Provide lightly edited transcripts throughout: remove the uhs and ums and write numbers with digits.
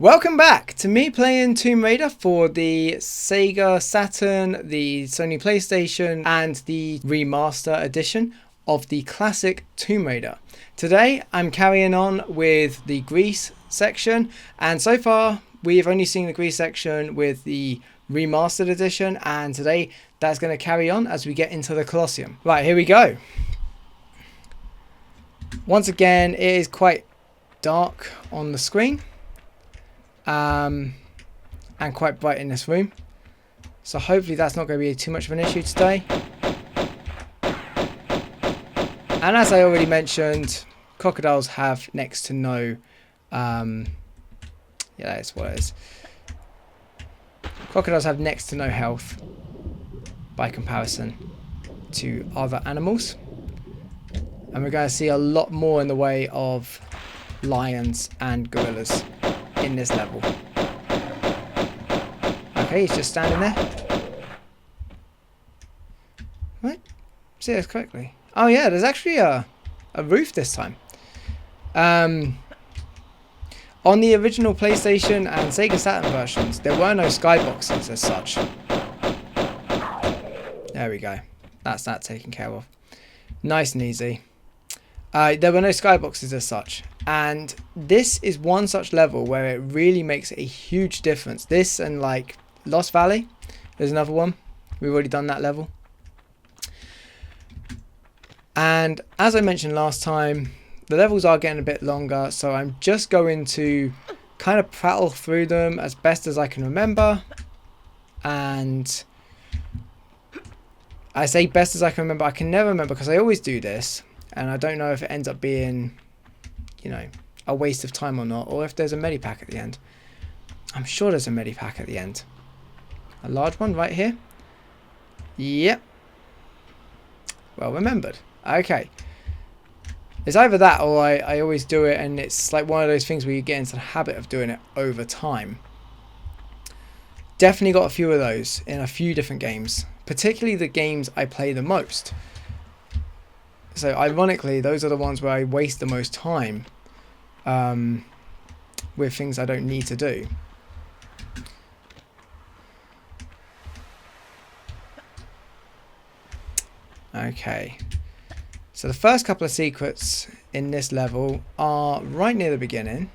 Welcome back to me playing Tomb Raider for the Sega Saturn, the Sony Playstation and the Remaster edition of the classic Tomb Raider. Today I'm carrying on with the Greece section, and so far we've only seen the Greece section with the Remastered edition, and today that's going to carry on as we get into the Colloseum. Right, here we go. Once again, it is quite dark on the screen. And quite bright in this room, so hopefully that's not going to be too much of an issue today. And as I already mentioned, crocodiles have next to no yeah, that's what it is. Crocodiles have next to no health by comparison to other animals, and we're going to see a lot more in the way of lions and gorillas in this level. Okay, he's just standing there. Right? See this correctly? Oh yeah, there's actually a roof this time. On the original PlayStation and Sega Saturn versions, there were no skyboxes as such. There we go. That's that taken care of. Nice and easy. There were no skyboxes as such, and this is one such level where it really makes a huge difference. This and like Lost Valley, there's another one. We've already done that level. And as I mentioned last time, the levels are getting a bit longer, so I'm just going to kind of prattle through them as best as I can remember. And I say best as I can remember. I can never remember because I always do this. And I don't know if it ends up being, you know, a waste of time or not, or if there's a medipack at the end. I'm sure there's a medipack at the end. A large one right here. Yep. Well remembered. Okay. It's either that or I always do it and it's like one of those things where you get into the habit of doing it over time. Definitely got a few of those in a few different games, particularly the games I play the most. So ironically, those are the ones where I waste the most time with things I don't need to do. Okay. So the first couple of secrets in this level are right near the beginning.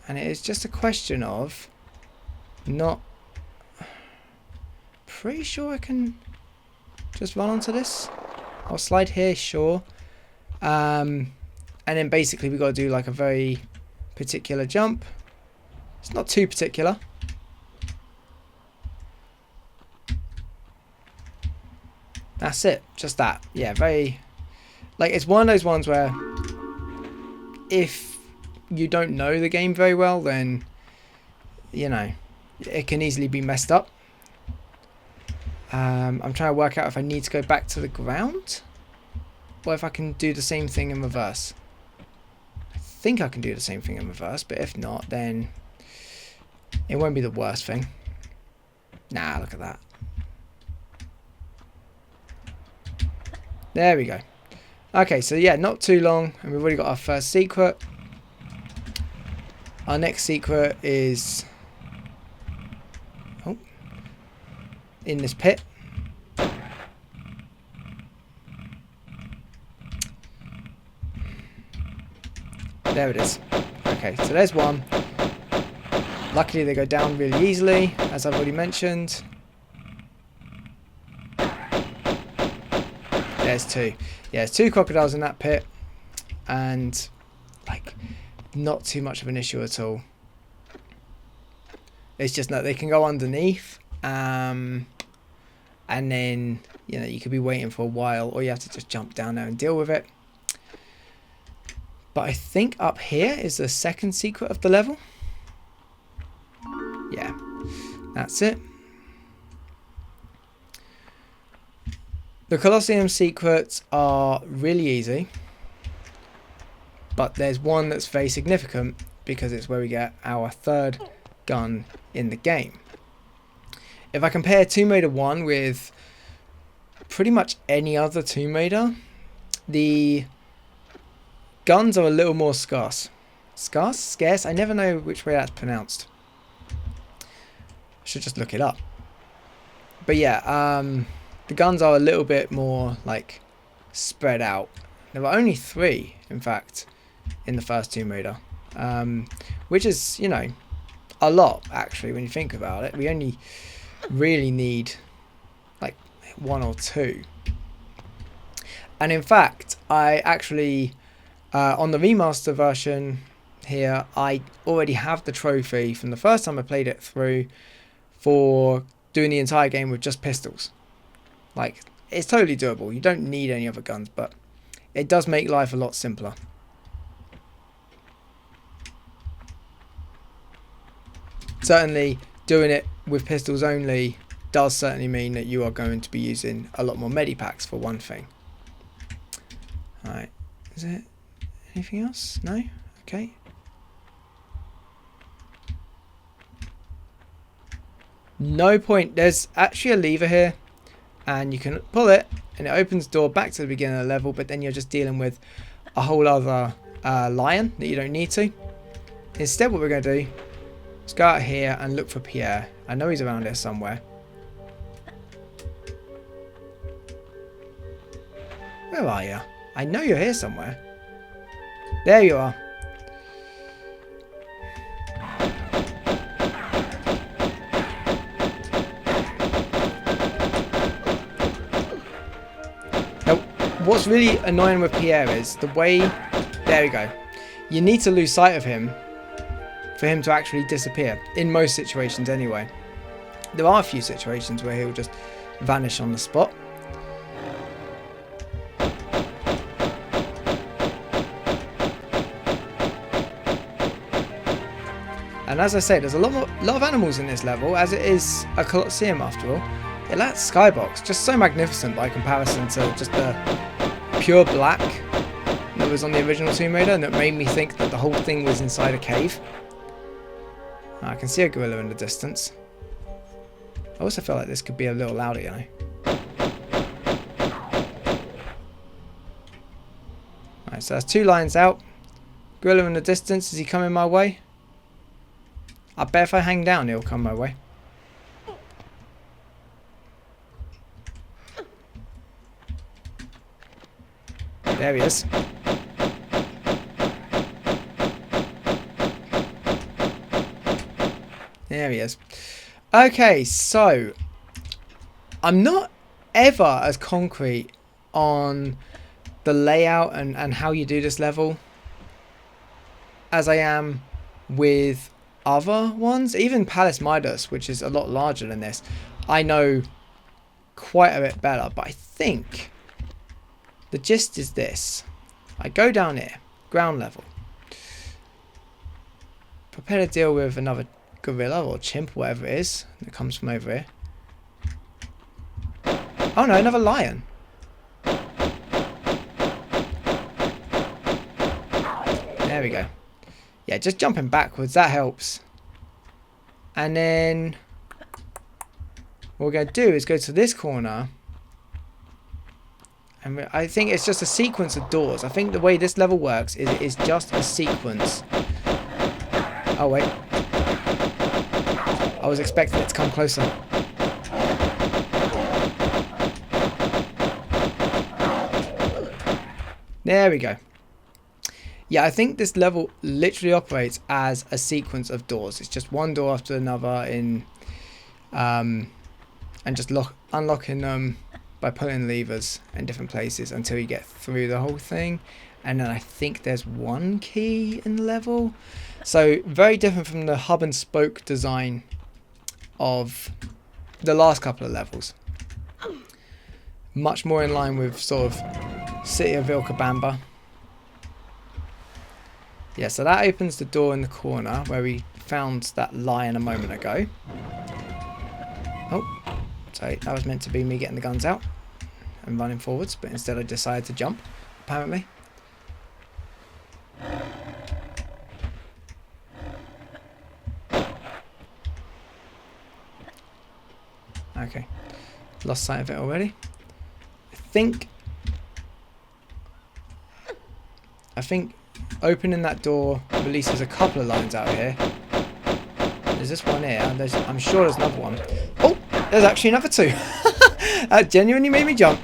And it is just a question of not... Pretty sure I can just run onto this. I'll slide here, sure. And then basically we've got to do like a very particular jump. It's not too particular. That's it. Just that. Yeah, very... Like, it's one of those ones where if you don't know the game very well, then, you know, it can easily be messed up. I'm trying to work out if I need to go back to the ground or if I can do the same thing in reverse. I think I can do the same thing in reverse, but if not, then it won't be the worst thing. Nah, look at that. There we go. Okay, so yeah, not too long, and we've already got our first secret. Our next secret is... Oh. In this pit. There it is. Okay, so there's one. Luckily they go down really easily, as I've already mentioned. There's two. Yeah, there's two crocodiles in that pit. And, like, not too much of an issue at all. It's just that they can go underneath. And then, you know, you could be waiting for a while, or you have to just jump down there and deal with it. But I think up here is the second secret of the level. Yeah, that's it. The Colloseum secrets are really easy, but there's one that's very significant because it's where we get our third gun in the game. If I compare Tomb Raider 1 with pretty much any other Tomb Raider, the guns are a little more scarce. Scarce? Scarce? I never know which way that's pronounced. Should just look it up. But yeah, the guns are a little bit more like spread out. There were only 3, in fact, in the first Tomb Raider, which is, you know, a lot actually when you think about it. We only really need like 1 or 2. And in fact, I actually on the remaster version here, I already have the trophy from the first time I played it through for doing the entire game with just pistols. Like, it's totally doable. You don't need any other guns, but it does make life a lot simpler. Certainly, doing it with pistols only does certainly mean that you are going to be using a lot more medipacks for one thing. Alright, is it anything else? No? Okay. No point. There's actually a lever here, and you can pull it, and it opens the door back to the beginning of the level, but then you're just dealing with a whole other lion that you don't need to. Instead, what we're going to do is go out here and look for Pierre. I know he's around here somewhere. Where are you? I know you're here somewhere. There you are. Now, what's really annoying with Pierre is the way... There we go. You need to lose sight of him for him to actually disappear. In most situations anyway. There are a few situations where he'll just vanish on the spot. And as I say, there's a lot of animals in this level, as it is a Colloseum after all. Yeah, that skybox, just so magnificent by comparison to just the pure black that was on the original Tomb Raider, and that made me think that the whole thing was inside a cave. I can see a gorilla in the distance. I also feel like this could be a little louder, you know. Alright, so that's 2 lions out. Gorilla in the distance, is he coming my way? I bet if I hang down, he'll come my way. There he is. There he is. Okay, so I'm not ever as concrete on the layout and how you do this level as I am with other ones. Even Palace Midas, which is a lot larger than this, I know quite a bit better, but I think the gist is this. I go down here, ground level, prepare to deal with another gorilla or chimp, whatever it is that comes from over here. Oh no, another lion. There we go. Yeah, just jumping backwards, that helps. And then what we're going to do is go to this corner. And I think it's just a sequence of doors. I think the way this level works is it is just a sequence. Oh, wait. I was expecting it to come closer. There we go. Yeah, I think this level literally operates as a sequence of doors. It's just one door after another in, and just unlocking them by pulling levers in different places until you get through the whole thing. And then I think there's one key in the level. So very different from the hub and spoke design of the last couple of levels. Much more in line with sort of City of Vilcabamba. Yeah, so that opens the door in the corner where we found that lion a moment ago. Oh, so that was meant to be me getting the guns out and running forwards, but instead I decided to jump, apparently. Okay, lost sight of it already. I think opening that door releases a couple of lines out here. There's this one here, and I'm sure there's another one. Oh, there's actually another two. That genuinely made me jump.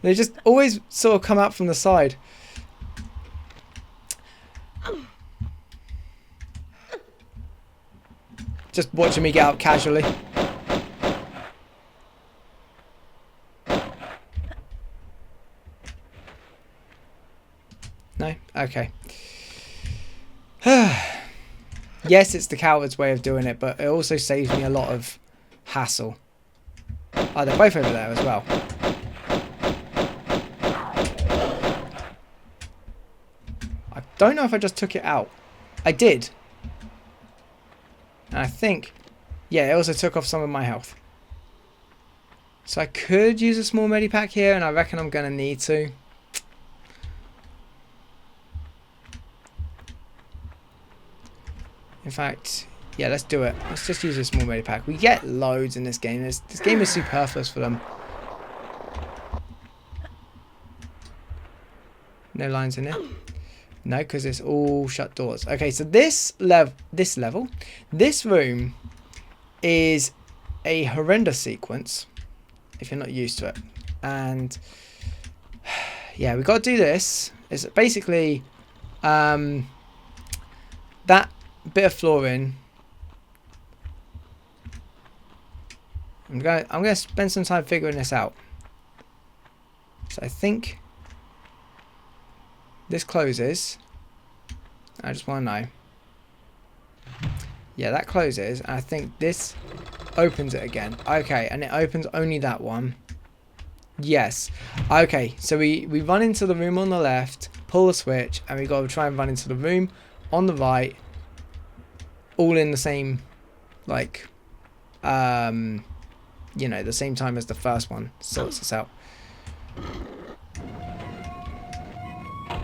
They just always sort of come out from the side. Just watching me get out casually. No? Okay. Yes, it's the coward's way of doing it, but it also saves me a lot of hassle. Oh, they're both over there as well. I don't know if I just took it out. I did. And I think, yeah, it also took off some of my health. So I could use a small medipack here, and I reckon I'm going to need to. In fact, yeah, let's do it. Let's just use a small medipack. We get loads in this game. This game is superfluous for them. No lines in here. No, because it's all shut doors. Okay, so this room is a horrendous sequence if you're not used to it. And yeah, we got to do this. It's basically that bit of flooring. I'm gonna spend some time figuring this out. So I think this closes. I just want to know. Yeah, that closes. I think this opens it again. Okay, and it opens only that one. Yes. Okay, so we run into the room on the left, pull the switch, and we got to try and run into the room on the right. All in the same, like, you know, the same time as the first one sorts us out.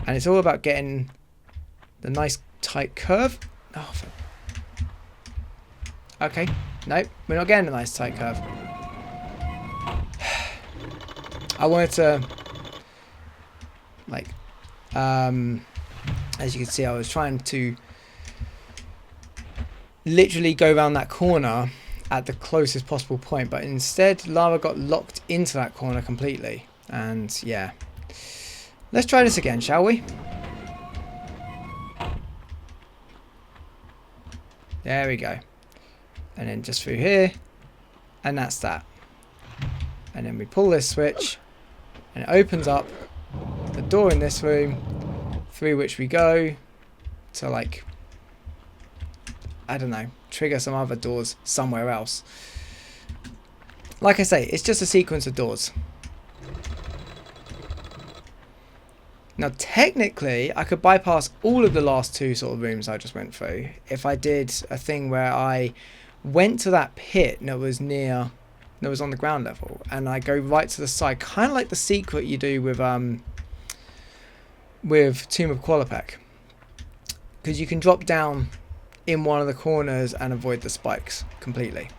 And it's all about getting the nice tight curve. Oh, okay. Nope, we're not getting a nice tight curve. I wanted to, like, as you can see, I was trying to literally go around that corner at the closest possible point, but instead lava got locked into that corner completely. And yeah, let's try this again, shall we? There we go. And then just through here, and that's that. And then we pull this switch and it opens up the door in this room, through which we go to, like, I don't know, trigger some other doors somewhere else. Like I say, it's just a sequence of doors. Now technically I could bypass all of the last two sort of rooms I just went through if I did a thing where I went to that pit that was on the ground level, and I go right to the side, kind of like the secret you do with Tomb of Qualopec, because you can drop down in one of the corners and avoid the spikes completely.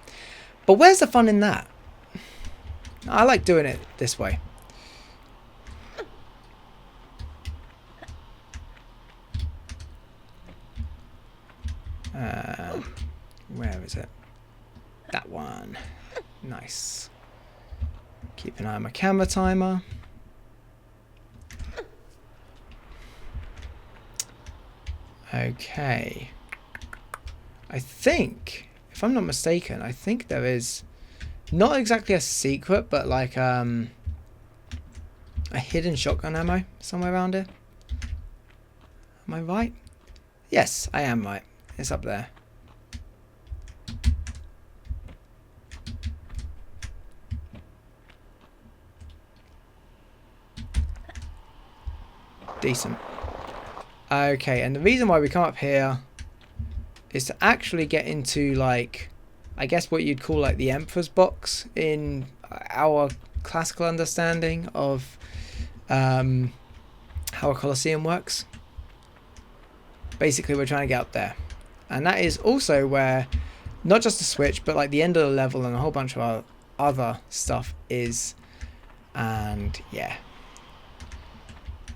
But where's the fun in that? I like doing it this way. Where is it? That one. Nice. Keep an eye on my camera timer. Okay. I think, if I'm not mistaken, I think there is not exactly a secret, but like a hidden shotgun ammo somewhere around here. Am I right? Yes, I am right. It's up there. Decent. Okay, and the reason why we come up here is to actually get into, like, I guess what you'd call like the Emperor's box in our classical understanding of how a Colloseum works. Basically, we're trying to get up there. And that is also where not just the switch, but like the end of the level and a whole bunch of other stuff is. And yeah.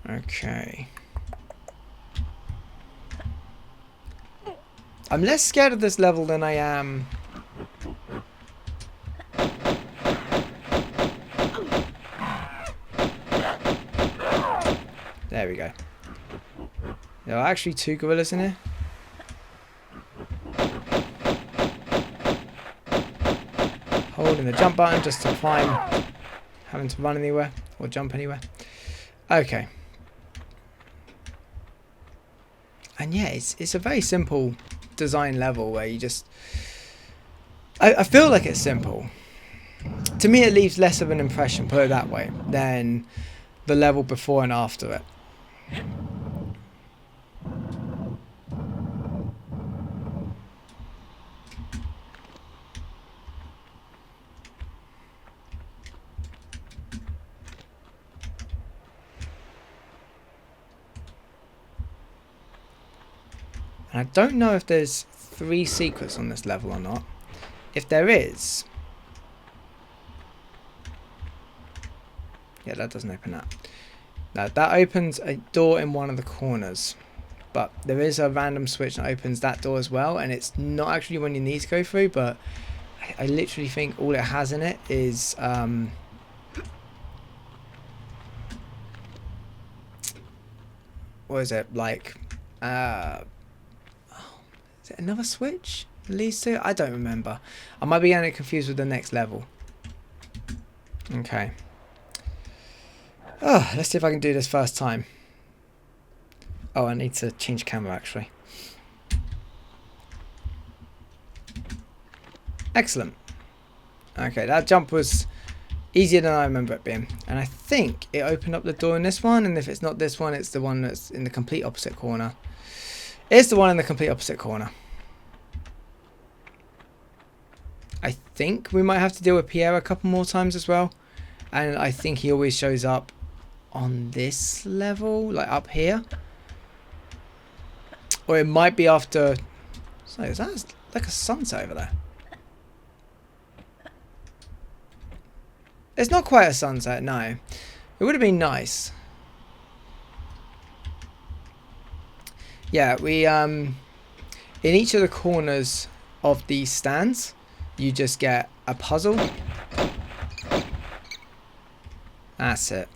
Okay. I'm less scared of this level than I am... There we go. There are actually 2 gorillas in here. Holding the jump button just to climb, having to run anywhere or jump anywhere. Okay. And yeah, it's a very simple design level where you just... I feel like it's simple. To me, it leaves less of an impression, put it that way, than the level before and after it. And I don't know if there's 3 secrets on this level or not. If there is... Yeah, that doesn't open that. Now, that opens a door in one of the corners. But there is a random switch that opens that door as well. And it's not actually one you need to go through, but I literally think all it has in it is... what is it? Like... is it another switch? At least 2? I don't remember. I might be getting it confused with the next level. Okay. Oh, let's see if I can do this first time. Oh, I need to change camera actually. Excellent. Okay, that jump was easier than I remember it being. And I think it opened up the door in this one, and if it's not this one, it's the one that's in the complete opposite corner. It's the one in the complete opposite corner. I think we might have to deal with Pierre a couple more times as well. And I think he always shows up on this level, like up here. Or it might be after... So is that like a sunset over there? It's not quite a sunset, no. It would have been nice. Yeah, we in each of the corners of these stands, you just get a puzzle. That's it.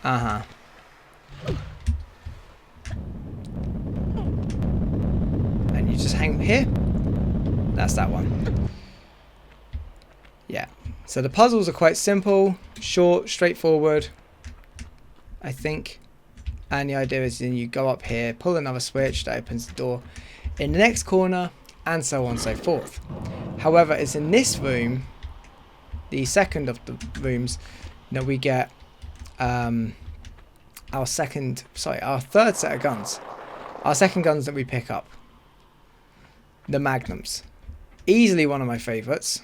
Uh-huh. And you just hang here. That's that one. Yeah. So the puzzles are quite simple, short, straightforward, I think. And the idea is then you go up here, pull another switch that opens the door in the next corner, and so on and so forth. However, it's in this room, the second of the rooms, that we get our third set of guns. Our second guns that we pick up. The Magnums. Easily one of my favourites.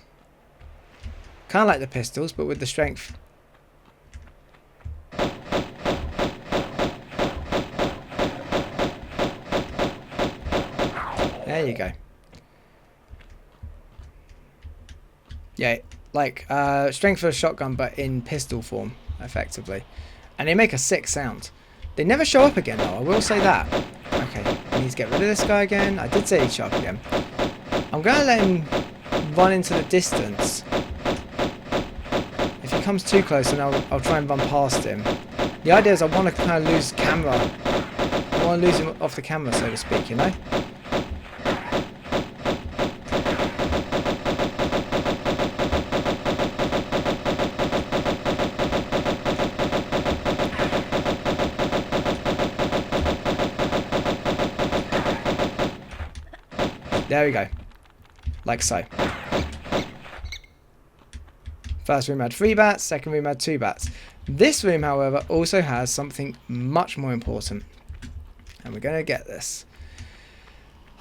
Kind of like the pistols, but with the strength. There you go. Yeah, like strength of a shotgun, but in pistol form, effectively. And they make a sick sound. They never show up again, though, I will say that. Okay, I need to get rid of this guy again. I did say he'd show up again. I'm going to let him run into the distance. If he comes too close, then I'll try and run past him. The idea is I want to kind of lose camera. I want to lose him off the camera, so to speak, you know? There we go. Like so. First room had 3 bats, second room had 2 bats. This room, however, also has something much more important. And we're going to get this.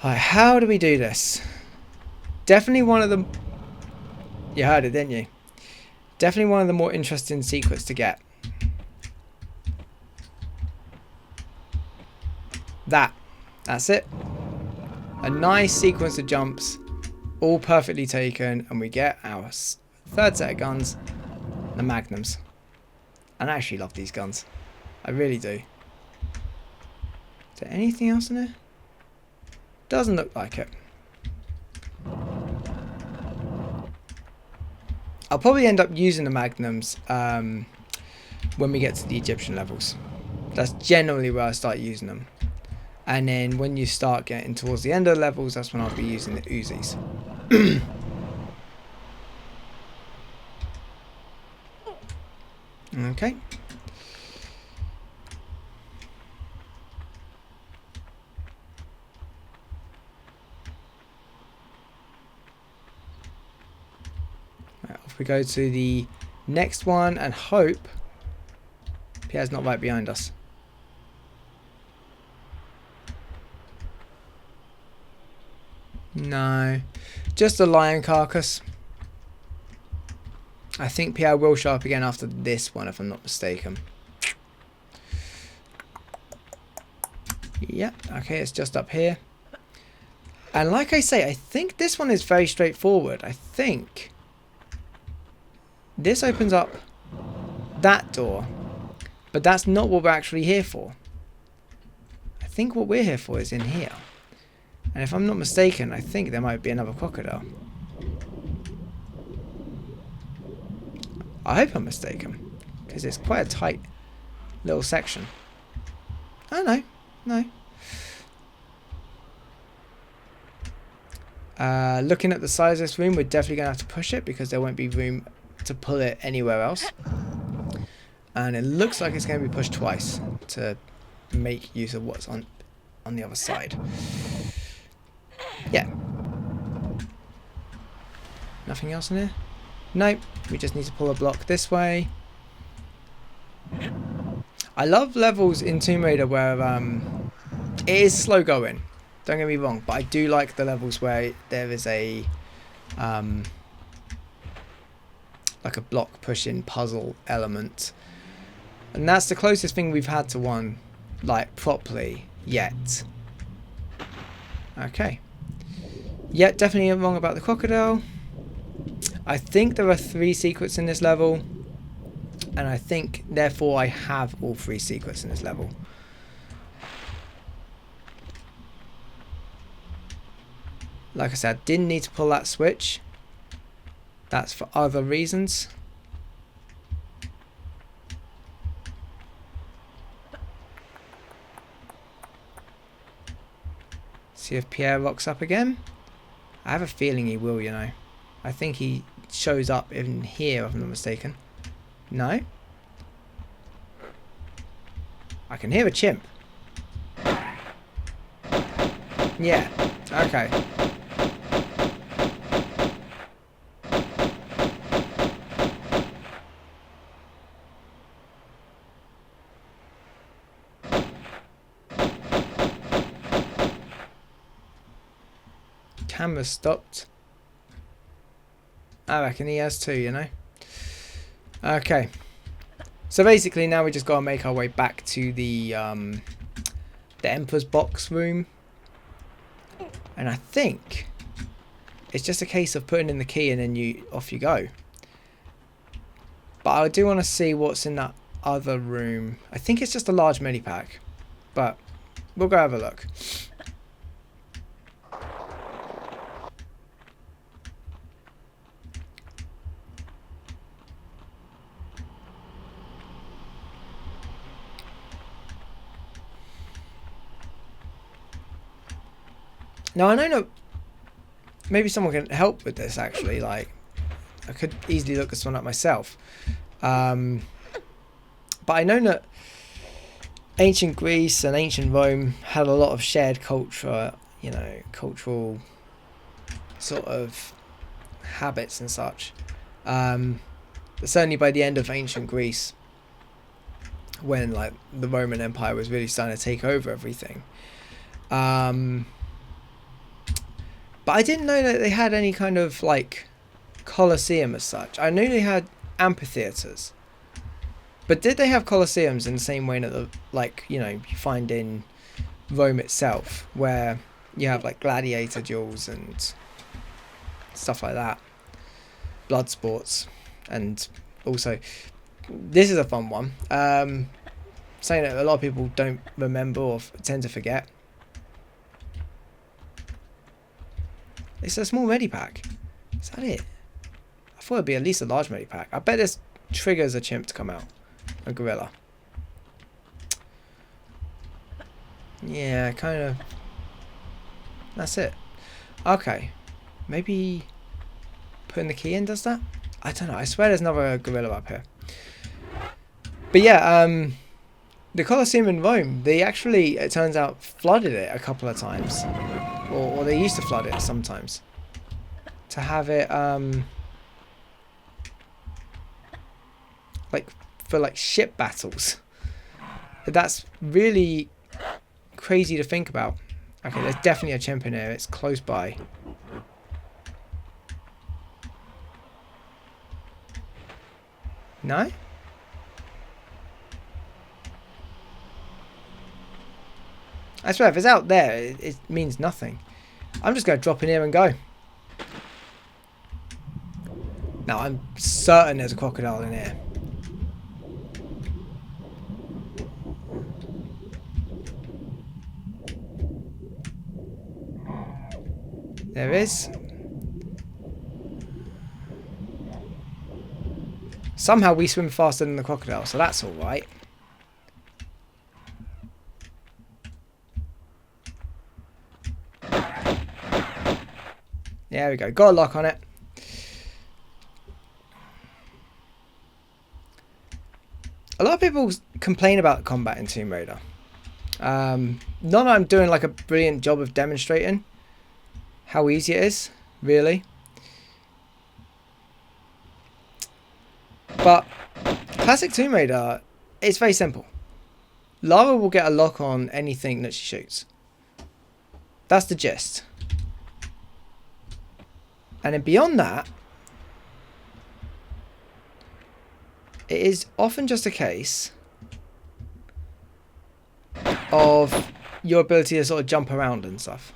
Alright, how do we do this? Definitely one of the... You heard it, didn't you? Definitely one of the more interesting secrets to get. That's it. A nice sequence of jumps, all perfectly taken, and we get our third set of guns, the Magnums. And I actually love these guns. I really do. there anything else in there? Doesn't look like it. I'll probably end up using the magnums when we get to the Egyptian levels. That's generally where I start using them. And then when you start getting towards the end of the levels, that's when I'll be using the Uzis. Okay. Right, off we go to the next one and hope Pierre's not right behind us. No, just a lion carcass. I think Pierre will show up again after this one, if I'm not mistaken. Yeah, okay, it's just up here. And like I say, I think this one is very straightforward. I think this opens up that door, but that's not what we're actually here for. I think what we're here for is in here. And if I'm not mistaken, I think there might be another crocodile. I hope I'm mistaken, because it's quite a tight little section. Oh no, no. Looking at the size of this room, we're definitely going to have to push it because there won't be room to pull it anywhere else. And it looks like it's going to be pushed twice to make use of what's on the other side. Yeah. Nothing else in here? Nope. We just need to pull a block this way. I love levels in Tomb Raider where it is slow going. Don't get me wrong, but I do like the levels where there is a like a block pushing puzzle element. And that's the closest thing we've had to one like properly yet. Okay. Yeah, definitely wrong about the crocodile. I think there are 3 secrets in this level, and I think therefore I have all 3 secrets in this level. Like I said, I didn't need to pull that switch. That's for other reasons. See if Pierre rocks up again. I have a feeling he will, you know. I think he shows up in here, if I'm not mistaken. No? I can hear a chimp. Yeah, okay. Camera stopped. I reckon he has too, you know. Okay. So basically now we just got to make our way back to the Emperor's box room. And I think it's just a case of putting in the key and then off you go. But I do want to see what's in that other room. I think it's just a large mini-pack. But we'll go have a look. Now I know maybe someone can help with this actually, like I could easily look this one up myself. But I know that ancient Greece and ancient Rome had a lot of shared culture, you know, cultural sort of habits and such. Certainly by the end of ancient Greece, when like the Roman Empire was really starting to take over everything. But I didn't know that they had any kind of like Colloseum as such. I knew they had amphitheaters. But did they have Colosseums in the same way that like, you know, you find in Rome itself, where you have like gladiator duels and stuff like that, blood sports, and also this is a fun one. Saying that a lot of people don't remember or tend to forget. It's a small medipack. Is that it? I thought it'd be at least a large medipack. I bet this triggers a chimp to come out. A gorilla. Yeah, kind of. That's it. Okay. Maybe putting the key in does that? I don't know. I swear there's another gorilla up here. But yeah, the Colosseum in Rome, they actually, it turns out, flooded it a couple of times. Or they used to flood it sometimes. To have it, like, for like ship battles. That's really crazy to think about. Okay, there's definitely a chimp in here. It's close by. No? I swear, if it's out there, it means nothing. I'm just going to drop in here and go. Now, I'm certain there's a crocodile in here. There is. Somehow we swim faster than the crocodile, so that's alright. There we go. Got a lock on it. A lot of people complain about combat in Tomb Raider. Not that I'm doing like a brilliant job of demonstrating how easy it is, really. But classic Tomb Raider, it's very simple. Lara will get a lock on anything that she shoots. That's the gist. And then beyond that, it is often just a case of your ability to sort of jump around and stuff.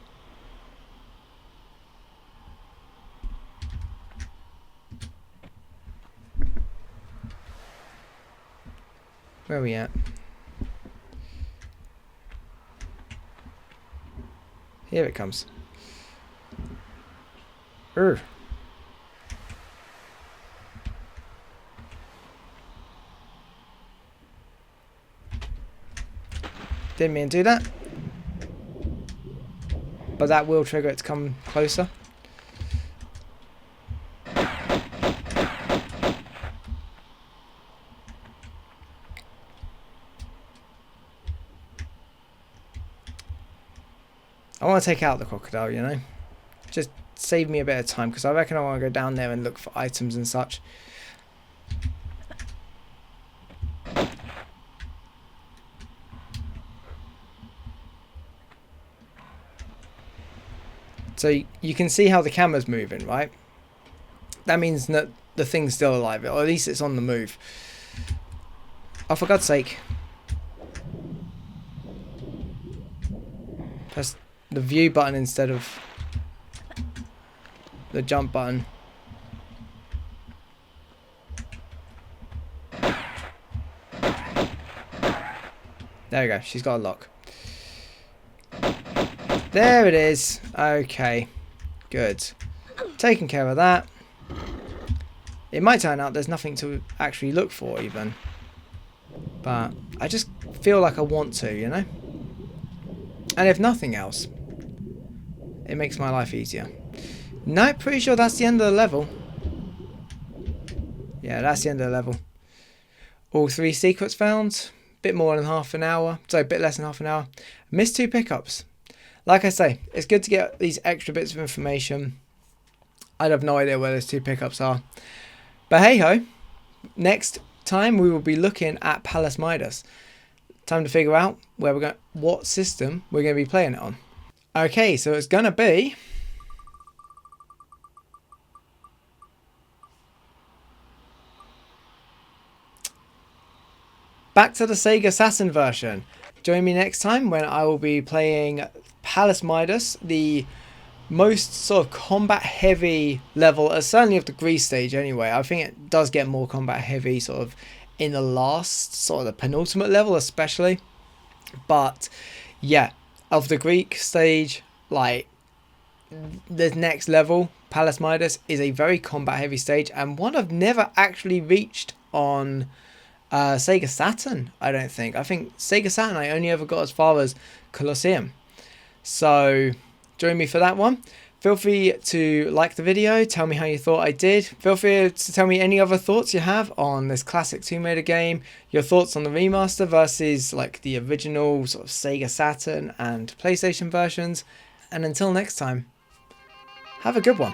Where are we at? Here it comes. Urgh. Didn't mean to do that. But that will trigger it to come closer. I want to take out the crocodile, you know. Just save me a bit of time, because I reckon I want to go down there and look for items and such. So you can see how the camera's moving, right? That means that the thing's still alive, or at least it's on the move. Oh, for God's sake. Press the view button instead of the jump button. There we go, she's got a lock. There it is. Okay, good. Taking care of that. It might turn out there's nothing to actually look for even. But I just feel like I want to, you know? And if nothing else, it makes my life easier. No, pretty sure that's the end of the level. Yeah, that's the end of the level. All 3 secrets found. Bit more than half an hour. So a bit less than half an hour. Missed 2 pickups. Like I say, it's good to get these extra bits of information. I'd have no idea where those 2 pickups are. But hey ho, next time we will be looking at Palace Midas. Time to figure out where we're going, what system we're going to be playing it on. Okay, so it's going to be back to the Sega Saturn version. Join me next time when I will be playing Palace Midas, the most sort of combat heavy level, certainly of the Greece stage anyway. I think it does get more combat heavy sort of in the last, sort of the penultimate level especially. But yeah, of the Greek stage, like the next level, Palace Midas, is a very combat heavy stage, and one I've never actually reached on Sega Saturn, I don't think. I think Sega Saturn I only ever got as far as Colloseum. So join me for that one. Feel free to like the video, tell me how you thought I did. Feel free to tell me any other thoughts you have on this classic Tomb Raider game, your thoughts on the remaster versus like the original sort of Sega Saturn and PlayStation versions. And until next time, have a good one.